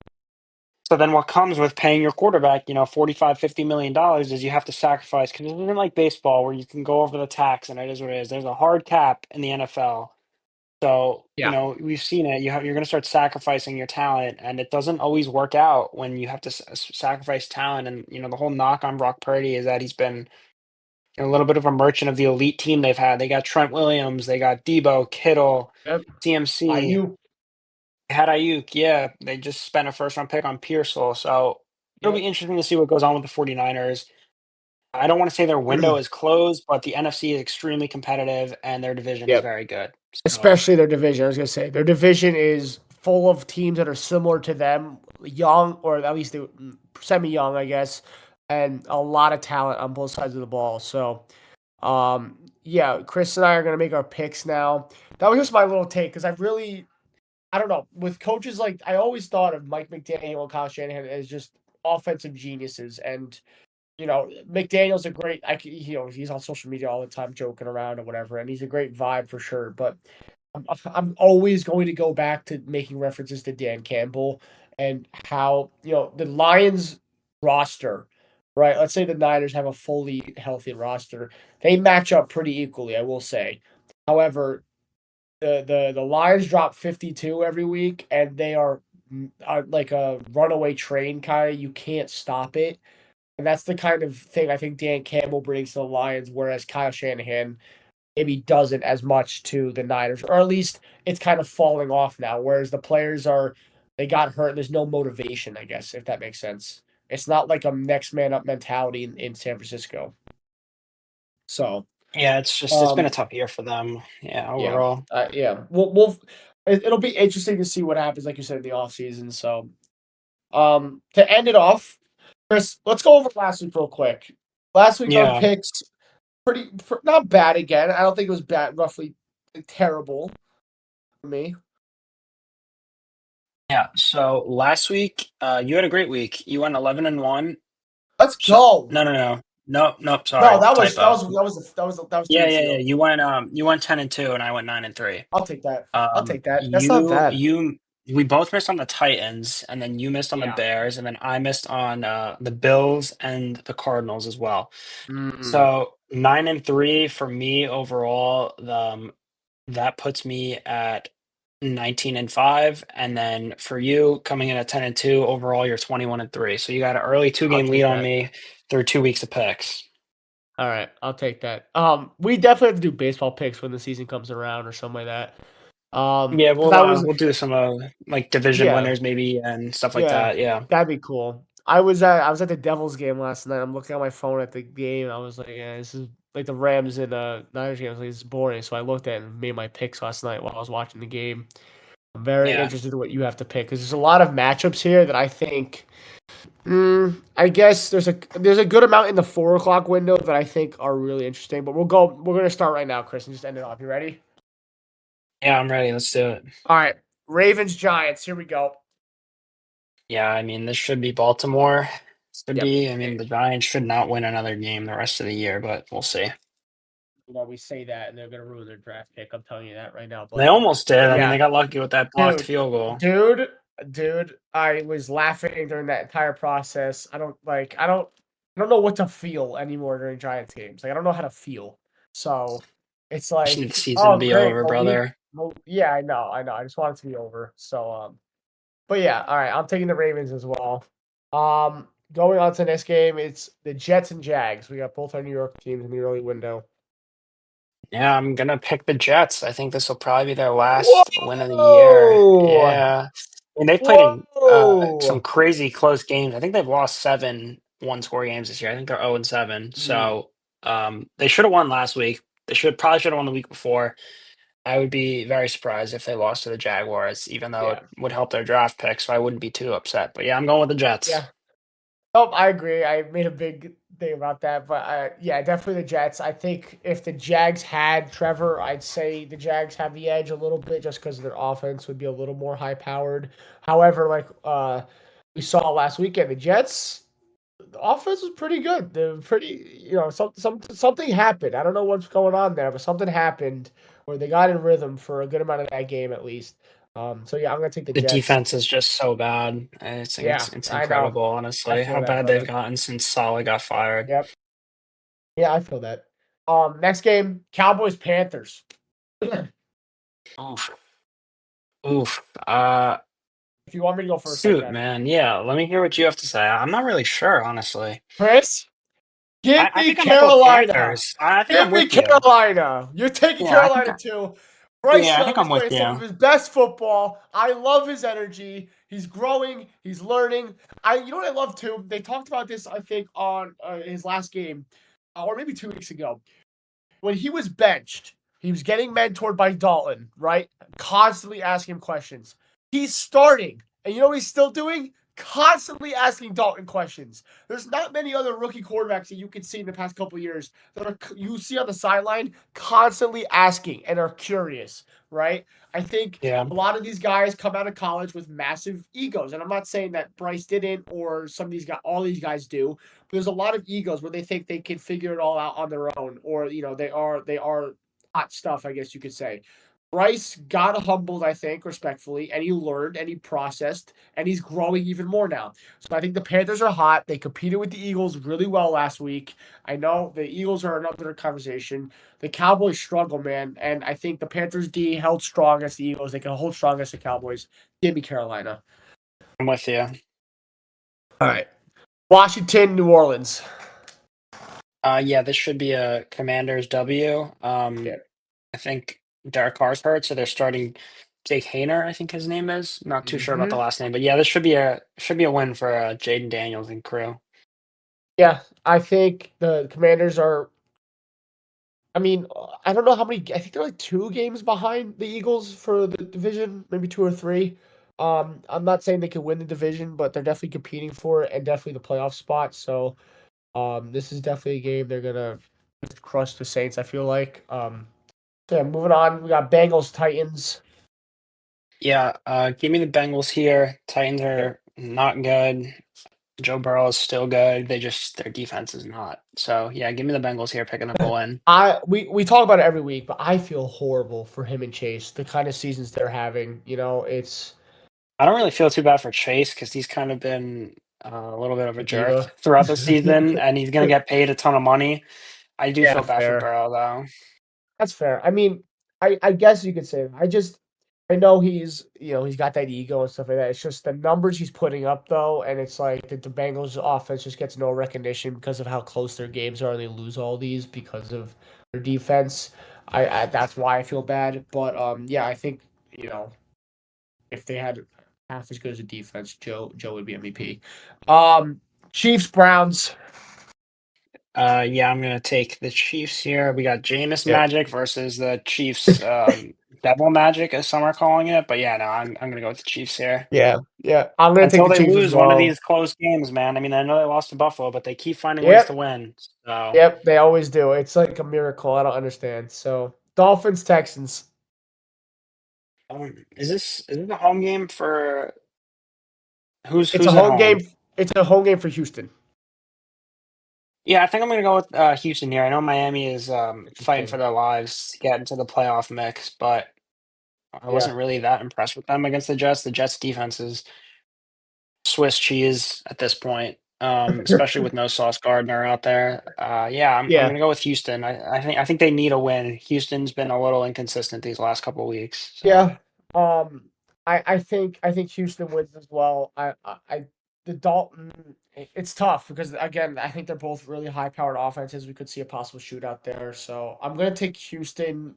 so then what comes with paying your quarterback, 45, $50 million is you have to sacrifice because it isn't like baseball where you can go over the tax and it is what it is. There's a hard cap in the NFL. So, Yeah. we've seen it. You're going to start sacrificing your talent, and it doesn't always work out when you have to sacrifice talent. And, the whole knock on Brock Purdy is that he's been a little bit of a merchant of the elite team they've had. They got Trent Williams, they got Debo, Kittle, Yep. CMC. IU. They had Ayuk, yeah. They just spent a first round pick on Pearsall. So it'll be Yep. interesting to see what goes on with the 49ers. I don't want to say their window is closed, but the NFC is extremely competitive and their division is Yep. very good. So, Especially their division. I was gonna say their division is full of teams that are similar to them, young or at least semi-young, I guess, and a lot of talent on both sides of the ball. So, yeah, Chris and I are gonna make our picks now. That was just my little take because I don't know, with coaches like I always thought of Mike McDaniel and Kyle Shanahan as just offensive geniuses, and McDaniel's a great. He's on social media all the time, joking around or whatever, and he's a great vibe for sure. But I'm always going to go back to making references to Dan Campbell and how the Lions roster, right? Let's say the Niners have a fully healthy roster. They match up pretty equally, I will say. However, the Lions drop 52 every week, and they are like a runaway train kind of. You can't stop it. And that's the kind of thing I think Dan Campbell brings to the Lions, whereas Kyle Shanahan maybe doesn't as much to the Niners, or at least it's kind of falling off now. Whereas the players they got hurt. There's no motivation, I guess, if that makes sense. It's not like a next man up mentality in San Francisco. So, yeah, it's been a um, tough year for them. Yeah, yeah, overall. yeah, we'll it'll be interesting to see what happens, like you said, in the off season. So, to end it off, Chris, let's go over last week real quick. Last week our Yeah. picks not bad again. I don't think it was bad, roughly terrible for me. Yeah. So last week, you had a great week. You went 11-1. Let's So go. no, no, no, no, nope. No, Sorry, that typo. was that was that was 2 Yeah, weeks yeah, yeah. ago. You went 10-2, and I went 9-3. I'll take that. I'll Um, take that. That's not you bad. you we both missed on the Titans, and then you missed on the Yeah. Bears, and then I missed on the Bills and the Cardinals as well. Mm, So 9-3 for me overall. That puts me at 19-5, and then for you coming in at 10-2 overall, you're 21-3. So you got an early two I'll game lead take on that. me through 2 weeks of picks. All right, I'll take that. We definitely have to do baseball picks when the season comes around or something like that. Yeah, Because I was we'll do some like division yeah. winners maybe and stuff like Yeah, that. Yeah. that'd be cool. I was at the Devils game last night. I'm looking at my phone at the game. I was like, yeah, this is like the Rams and Niners game. I was like, this is boring. So I looked at and made my picks last night while I was watching the game. I'm very Yeah. interested in what you have to pick because there's a lot of matchups here that I think. I guess there's a good amount in the 4 o'clock window that I think are really interesting. But we'll go. We're gonna start right now, Chris, and just end it off. You ready? Yeah, I'm ready. Let's do it. All right. Ravens Giants. Here we go. Yeah, I mean, this should be Baltimore. Should Yep. be. I mean, the Giants should not win another game the rest of the year, but we'll see. We say that, and they're gonna ruin their draft pick. I'm telling you that right now. They But almost did. I mean, yeah, they got lucky with that blocked dude, field goal. dude, dude. I was laughing during that entire process. I don't know what to feel anymore during Giants games. Like I don't know how to feel. So it's Just need the like, season to oh be great, over, well we, brother. well, yeah, I know. I just want it to be over. So but yeah, all right. I'm taking the Ravens as well. Going on to the next game, it's the Jets and Jags. We got both our New York teams in the early window. Yeah, I'm gonna pick the Jets. I think this will probably be their last win of the year. Whoa! Yeah. And they've played in some Whoa! crazy close games. I think they've lost 7 one-score games this year. I think they're 0-7. Mm, So they should have won last week. They should have won the week before. I would be very surprised if they lost to the Jaguars, even though it yeah, would help their draft pick. So I wouldn't be too upset. But yeah, I'm going with the Jets. yeah. Oh, I agree. I made a big thing about that, but yeah, definitely the Jets. I think if the Jags had Trevor, I'd say the Jags have the edge a little bit just because their offense would be a little more high powered. However, like we saw last weekend, the Jets the offense was pretty good. They're pretty, something happened. I don't know what's going on there, but something happened where they got in rhythm for a good amount of that game at least. So yeah, I'm gonna take the The Jets. defense is just so bad. It's Yeah, it's I know. incredible, I honestly, feel how that, bad they've brother. gotten since Saleh got fired. Yep. Yeah, I feel that. Next game, Cowboys Panthers. If Oof. Oof. you want me to go first, I Shoot, can. man. Yeah, let me hear what you have to say. I'm not really sure, honestly. Chris, give I me think I'm gonna go Carolina. Panthers. I think I'm Give me with you. Carolina. You're taking Yeah, I think Carolina I too. Bryce yeah, I Young think is I'm with playing some you. of his best football. I love his energy. He's growing. He's learning. You know what I love too? They talked about this, I think, on his last game, or maybe 2 weeks ago when he was benched, he was getting mentored by Dalton, right? Constantly asking him questions. He's starting. And you know what he's still doing? Constantly asking Dalton questions. There's not many other rookie quarterbacks that you can see in the past couple of years that are you see on the sideline constantly asking and are curious, right? I think Yeah. a lot of these guys come out of college with massive egos. And I'm not saying that Bryce didn't or some of these guys, all these guys do, there's a lot of egos where they think they can figure it all out on their own, or they are hot stuff, I guess you could say. Bryce got humbled, I think, respectfully, and he learned and he processed, and he's growing even more now. So I think the Panthers are hot. They competed with the Eagles really well last week. I know the Eagles are another conversation. The Cowboys struggle, man, and I think the Panthers D held strong against the Eagles. They can hold strong against the Cowboys. Give me Carolina. I'm with you. All right. Washington, New Orleans. Yeah, this should be a Commanders W. Yeah. I think Derek Carr's hurt, so they're starting Jake Hayner, I think his name is. Not too sure about the Mm-hmm. last name, but yeah, this should be a win for Jaden Daniels and crew. Yeah, I think the Commanders are. I mean, I don't know how many. I think they're like 2 games behind the Eagles for the division, maybe 2 or 3. I'm not saying they can win the division, but they're definitely competing for it and definitely the playoff spot. So, this is definitely a game they're gonna crush the Saints. I feel like. So yeah, moving on, we got Bengals Titans. Yeah, give me the Bengals here. Titans Yep. are not good. Joe Burrow is still good. Their defense is not. So yeah, give me the Bengals here, picking up a win. We talk about it every week, but I feel horrible for him and Chase. The kind of seasons they're having, it's I don't really feel too bad for Chase because he's kind of been a little bit of a a jerk diva. throughout the season, and he's gonna get paid a ton of money. I do Yeah, feel bad for fair. Burrow though. That's fair. I mean, I guess you could say that. I know he's got that ego and stuff like that. It's just the numbers he's putting up though, and it's like the Bengals offense just gets no recognition because of how close their games are. They lose all these because of their defense. I that's why I feel bad. But yeah, I think if they had half as good as a defense, Joe would be MVP. Um, Chiefs Browns. Yeah, I'm gonna take the Chiefs here. We got Jameis Yep. Magic versus the Chiefs devil magic, as some are calling it. But yeah, no, I'm gonna go with the Chiefs here. Yeah, yeah. I'm gonna take Until the they Chiefs as lose one of well. these close games, man. I mean, I know they lost to Buffalo, but they keep finding ways to Yep, win. So, yep. They always do. It's like a miracle. I don't understand. So Dolphins, Texans. is this a home game for who's It's a who's at home game. home? It's a home game for Houston. Yeah, I think I'm gonna go with Houston here. I know Miami is fighting for Interesting. their lives to get into the playoff mix, but I Yeah. wasn't really that impressed with them against the Jets. The Jets defense is Swiss cheese at this point, especially with no Sauce Gardner out there. Yeah, I'm Yeah. gonna go with Houston. I think they need a win. Houston's been a little inconsistent these last couple weeks. So Yeah. Um, I think Houston wins as well. The Dalton. It's tough because again, I think they're both really high-powered offenses. We could see a possible shootout there. So I'm gonna take Houston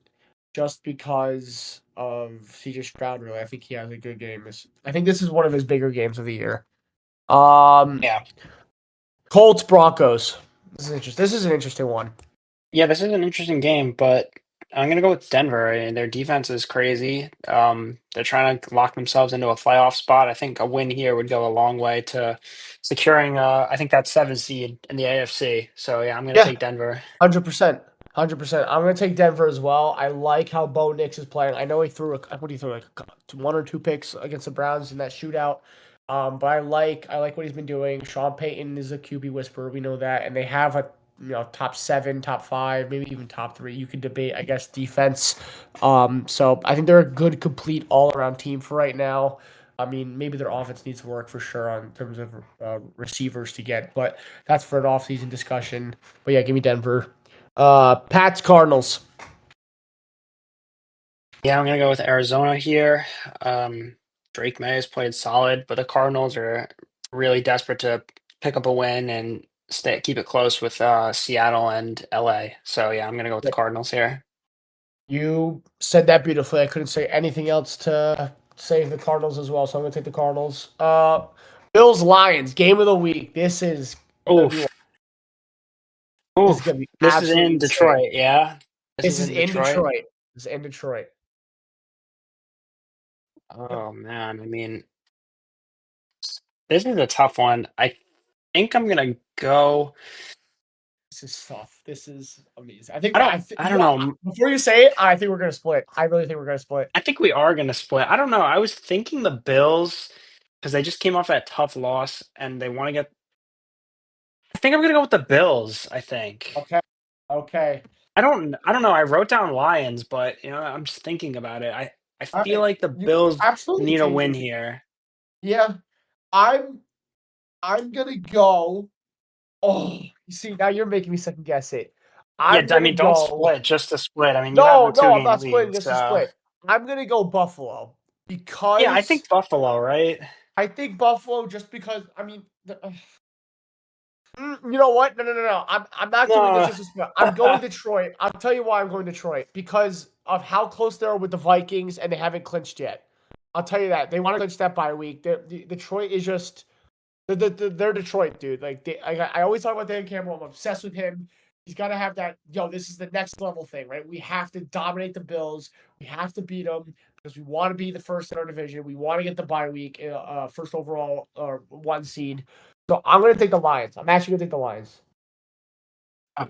just because of CJ Stroud. Really, I think he has a good game. I think this is one of his bigger games of the year. Um, yeah. Colts Broncos. This is interesting. This is an interesting one. Yeah, this is an interesting game, but I'm gonna go with Denver. And their defense is crazy. They're trying to lock themselves into a playoff spot. I think a win here would go a long way to securing. I think that 7 seed in the AFC. So yeah, I'm gonna Yeah, take Denver. 100%. 100%. I'm going to take Denver as well. I like how Bo Nix is playing. I know he threw what he threw like one or two picks against the Browns in that shootout. But I like what he's been doing. Sean Payton is a QB whisperer. We know that, and they have a top seven, top five, maybe even top three. You could debate, I guess, defense. So I think they're a good, complete, all around team for right now. I mean, maybe their offense needs to work for sure on terms of receivers to get, but that's for an offseason discussion. But yeah, give me Denver. Pats Cardinals. Yeah, I'm gonna go with Arizona here. Drake May has played solid, but the Cardinals are really desperate to pick up a win and keep it close with Seattle and LA. So yeah, I'm gonna go with the Yep. Cardinals here. You said that beautifully. I couldn't say anything else to save the Cardinals as well, so I'm gonna take the Cardinals. Bills Lions game of the week. Gonna be Oof. this is Oof. gonna be This is absolutely in insane. Detroit, yeah? This This is is in in Detroit? Detroit. This is in Detroit. Yep. Oh, man, I mean, this is a tough one. I think I'm gonna go This is tough. This is amazing. I think I we're. don't I don't know, Before you say it, I think we're gonna split. I really think we're gonna split. I think we are gonna split. I don't know, I was thinking the Bills because they just came off that tough loss, and they wanna get I think I'm gonna go with the Bills, I think. Okay. Okay. I don't know, I wrote down Lions, but, I'm just thinking about it. I All feel right. like the You Bills absolutely need a change win your view. here. Yeah. I'm. I'm gonna go. Oh, you see, now you're making me second guess it. Yeah, I'm I gonna mean, don't go. split just to split. I mean, you have No, the no, I'm two-game not splitting lead, just to so split. I'm gonna go Buffalo yeah, I because think Buffalo, right? I think Buffalo just because I mean, you know what? No, no, no, no. I'm not doing this No. just to split. I'm going Detroit. I'll tell you why I'm going Detroit because of how close they are with the Vikings and they haven't clinched yet. I'll tell you that they want to clinch that bye week. Detroit is just they're Detroit, dude. Like I always talk about Dan Campbell. I'm obsessed with him. He's got to have that. Yo, this is the next level thing, right? We have to dominate the Bills. We have to beat them because we want to be the first in our division. We want to get the bye week, first overall or one seed. So I'm gonna take the Lions. I'm actually gonna take the Lions.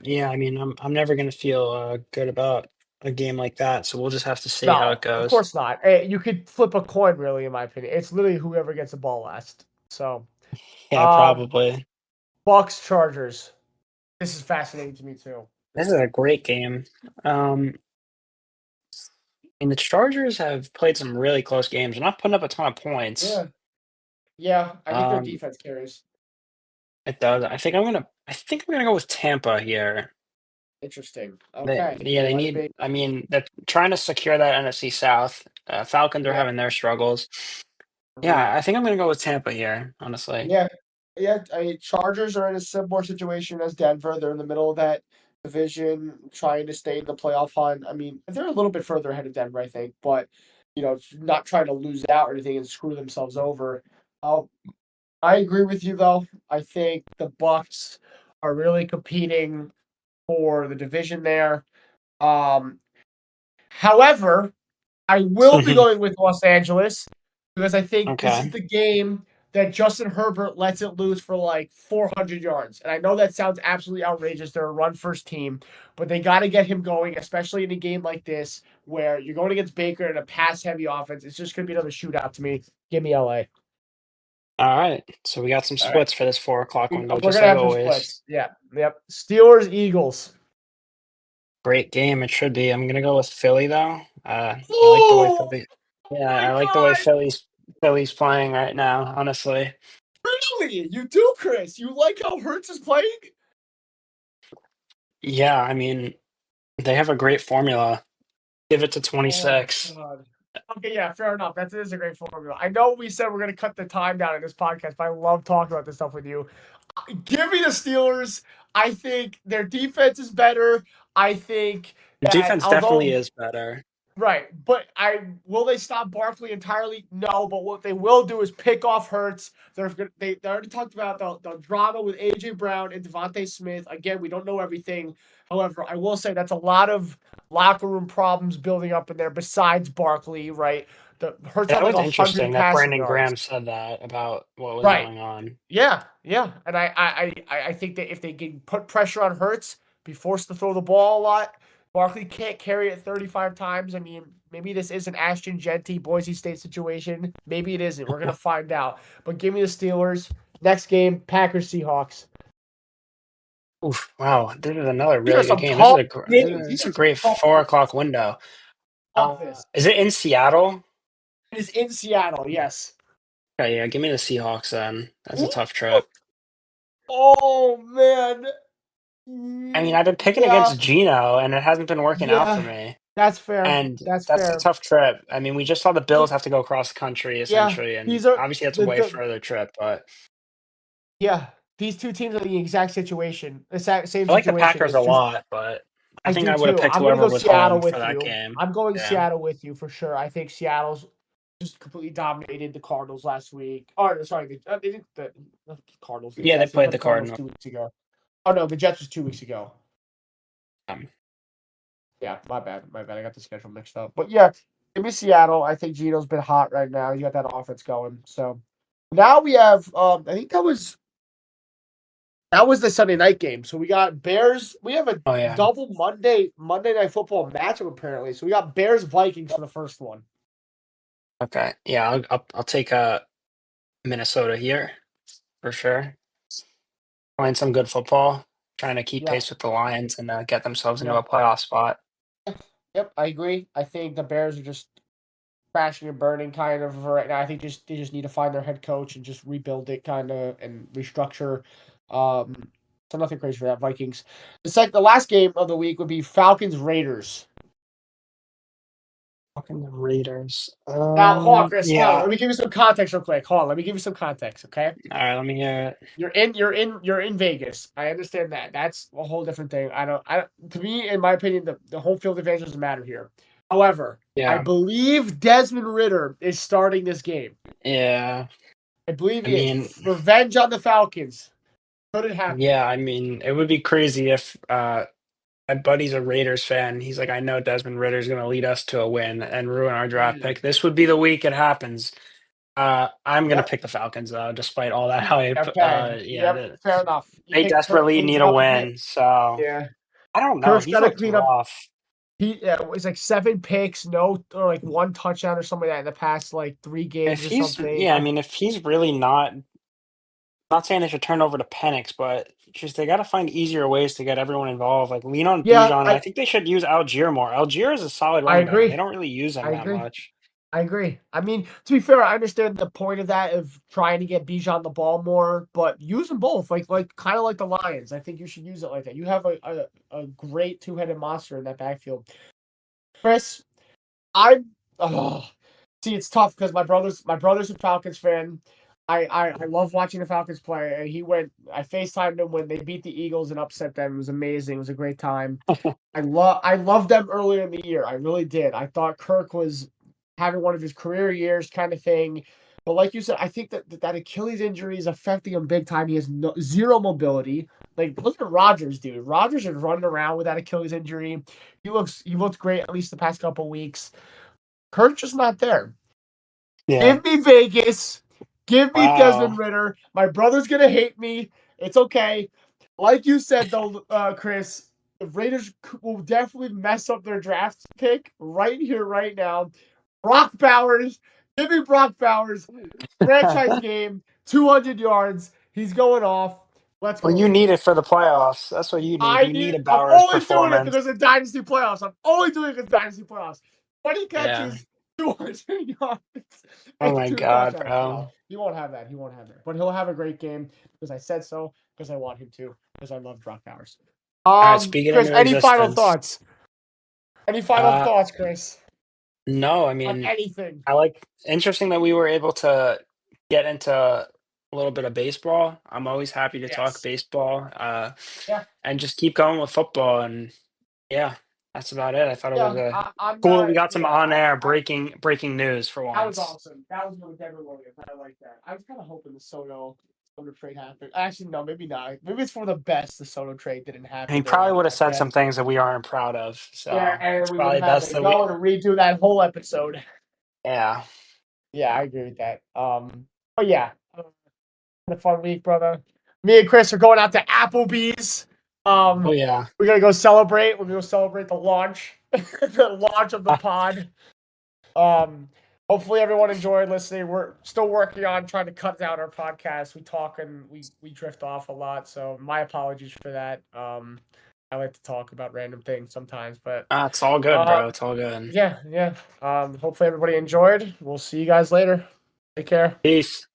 Yeah, I mean, I'm never gonna feel, good about a game like that, so we'll just have to see how it No, of goes. course not. You could flip a coin, really, in my opinion. It's literally whoever gets the ball last. So, Yeah, um, probably. Bucks Chargers. This is fascinating to me too. This is a great game. Um, and the Chargers have played some really close games. They're not putting up a ton of points. Yeah. Yeah, I think their Um, defense carries. it does. I think I'm gonna go with Tampa here. Interesting. They Okay. yeah, Well, they let it need be. I mean, they're trying to secure that NFC South. Falcons are Yeah. having their struggles. Mhm. Yeah, I think I'm gonna go with Tampa here, honestly. Yeah. Yeah. I mean, Chargers are in a similar situation as Denver. They're in the middle of that division, trying to stay in the playoff hunt. I mean, they're a little bit further ahead of Denver, I think, but not trying to lose out or anything and screw themselves over. Uh, I agree with you though. I think the Bucks are really competing for the division there. Um, however. I will be going with Los Angeles because I think this is Okay. the game that Justin Herbert lets it loose for like 400 yards. And I know that sounds absolutely outrageous. They're a run first team, but they got to get him going, especially in a game like this where you're going against Baker in a pass heavy offense. It's just going to be another shootout to me. Give me LA. All right. So we got some All right. splits for this 4 o'clock window, We're just going to like have some always. splits. Yeah. Yep. Steelers, Eagles. Great game. It should be. I'm gonna go with Philly though. I like the way Oh Philly. Yeah, my I like the way God. Philly's playing right now. Honestly. Really? You do, Chris? You like how Hurts is playing? Yeah, I mean they have a great formula. Give it to Oh 26. God. Okay, yeah, fair enough. That is a great formula. I know we said we're gonna cut the time down in this podcast, but I love talking about this stuff with you. Give me the Steelers. I think their defense is better. I think The that defense definitely although is better. right, but I will they stop Barkley entirely? No, but what they will do is pick off Hurts. They already talked about the drama with AJ Brown and Devontae Smith. Again, we don't know everything. However, I will say that's a lot of locker room problems building up in there besides Barkley, right? The Hurts had That like was 100 interesting that passing Brandon yards. Graham said that about what was Right. going on. Yeah, yeah. And I think that if they can put pressure on Hurts, be forced to throw the ball a lot, Barkley can't carry it 35 times. I mean, maybe this is an Ashton Genty Boise State situation. Maybe it isn't. We're gonna find out. But give me the Steelers. Next game, Packers Seahawks. Oof, wow, this is another These are really good some game. This tough games. is These a are some great tough 4 o'clock games. window. Love this. Is it in Seattle? It is in Seattle, yes. Okay, yeah, give me the Seahawks then. That's a Ooh. tough trip. Oh man. I mean, I've been picking Yeah, against Geno, and it hasn't been working out for yeah. me. That's fair. And That's that's a fair. tough trip. I mean, we just saw the Bills It, have to go across the country yeah, essentially, and these are obviously that's a way the further trip. But yeah, these two teams are the exact situation, the same I like the situation. Packers It's a just lot. But I I think do I would have too. picked I'm gonna whoever go was Seattle home for with that you. game. I'm going Yeah. Seattle with you for sure. I think Seattle's just completely dominated the Cardinals last week. Or sorry, they didn't not the Cardinals, the Yeah, they Jets. They played played the the Cardinals Cardinals. 2 weeks ago. Oh no, the Jets was 2 weeks ago. Um, Yeah, my bad, my bad. I got the schedule mixed up. But yeah, give me Seattle. I think Gino's been hot right now. You got that offense going. So now we have I think that was the Sunday night game. So we got Bears. We have a oh yeah. double Monday night football matchup apparently. So we got Bears Vikings for the first one. Okay. Yeah, I'll take Minnesota here for sure. Playing some good football, trying to keep Yep. pace with the Lions and get themselves into Yep. a playoff spot. Yep. I agree. I think the Bears are just crashing and burning kind of right now. I think they just need to find their head coach and just rebuild it kind of and restructure. Um, so nothing crazy for that. Vikings. The last game of the week would be Falcons Raiders. Fucking the Raiders. Now, hold on, Chris. Hold on. Yeah. Let me give you some context real quick. Hold on. Let me give you some context, okay? All right, let me hear it. You're in Vegas. I understand that. That's a whole different thing. To me, in my opinion, the home field advantage doesn't matter here. However, I Yeah. believe Desmond Ritter is starting this game. Yeah. I believe I he mean, is. Revenge on the Falcons. Could it happen? yeah, I mean, it would be crazy if my buddy's a Raiders fan. He's like, I know Desmond Ritter's going to lead us to a win and ruin our draft Mm. pick. This would be the week it happens. I'm going to Yep. pick the Falcons, though, despite all that hype. Okay. Yeah, Yep. Fair enough. You they think Kirk desperately cleans need it a up a bit? win. So Yeah. I don't know. Kirk's He's got to looked clean up. rough. It was like 7 picks, no, or like one touchdown or something like that in the past like 3 games If or he's, something. yeah, I mean, if he's really not saying they should turn over to Penix, but just they got to find easier ways to get everyone involved. Like lean on Yeah, Bijan, and I think they should use Algier more. Algier is a solid I running back, and they agree. don't really use him I that agree. much. I agree. I mean, to be fair, I understand the point of that of trying to get Bijan the ball more, but use them both, like kind of like the Lions. I think you should use it like that. You have a great two-headed monster in that backfield. Chris, I oh, see it's tough because my brother's a Falcons fan. I love watching the Falcons play. I FaceTimed him when they beat the Eagles and upset them. It was amazing. It was a great time. I loved them earlier in the year. I really did. I thought Kirk was having one of his career years kind of thing. But like you said, I think that Achilles injury is affecting him big time. He has zero mobility. Like look at Rodgers, dude. Rodgers is running around with that Achilles injury. He looked great at least the past couple weeks. Kurt's just not there. Yeah. Give me Vegas. Give me Wow. Desmond Ritter. My brother's gonna hate me. It's okay. Like you said though, Chris, the Raiders will definitely mess up their draft pick right here, right now. Brock Bowers. Give me Brock Bowers. Franchise game. 200 yards. He's going off. Let's Well, go, you need Raiders. it for the playoffs. That's what you need. I You need need. a I'm Bowers only doing it performance. because of Dynasty playoffs. I'm only doing it because Dynasty playoffs. 20 Yeah. catches, 200 yards, Oh and my 2 touchdowns. God, bro. No, he won't have that. He won't have that. But he'll have a great game because I said so. Because I want him to. Because I love Brock Bowers. All right, speaking Chris, into any final existence. thoughts? Any final Uh, thoughts, Chris? no, I On mean, anything? I like interesting that we were able to get into a little bit of baseball. I'm always happy to talk Yes. baseball, Yeah. and just keep going with football. And yeah, that's about it. I thought it was Yeah. a I'm cool. not. We got some Yeah. on air breaking news for That was once. awesome. That was with Denver Williams. I like that. I was kind of hoping the Soto trade happened. Actually, no, maybe not. Maybe it's for the best the Soto trade didn't And he happen during probably that would have said some podcast. things that we aren't proud of. Yeah, So and it's we would probably have had best to that we. go and redo that whole episode. Yeah. Yeah, I agree with that. But yeah, a fun week, brother. Me and Chris are going out to Applebee's. Oh yeah. We're gonna go celebrate. We're gonna go celebrate the launch, the launch of the pod. Um, Hopefully everyone enjoyed listening. We're still working on trying to cut down our podcast. We talk and we drift off a lot, so my apologies for that. I like to talk about random things sometimes, but It's all good, bro. It's all good. yeah, yeah. Hopefully everybody enjoyed. We'll see you guys later. Take care. Peace.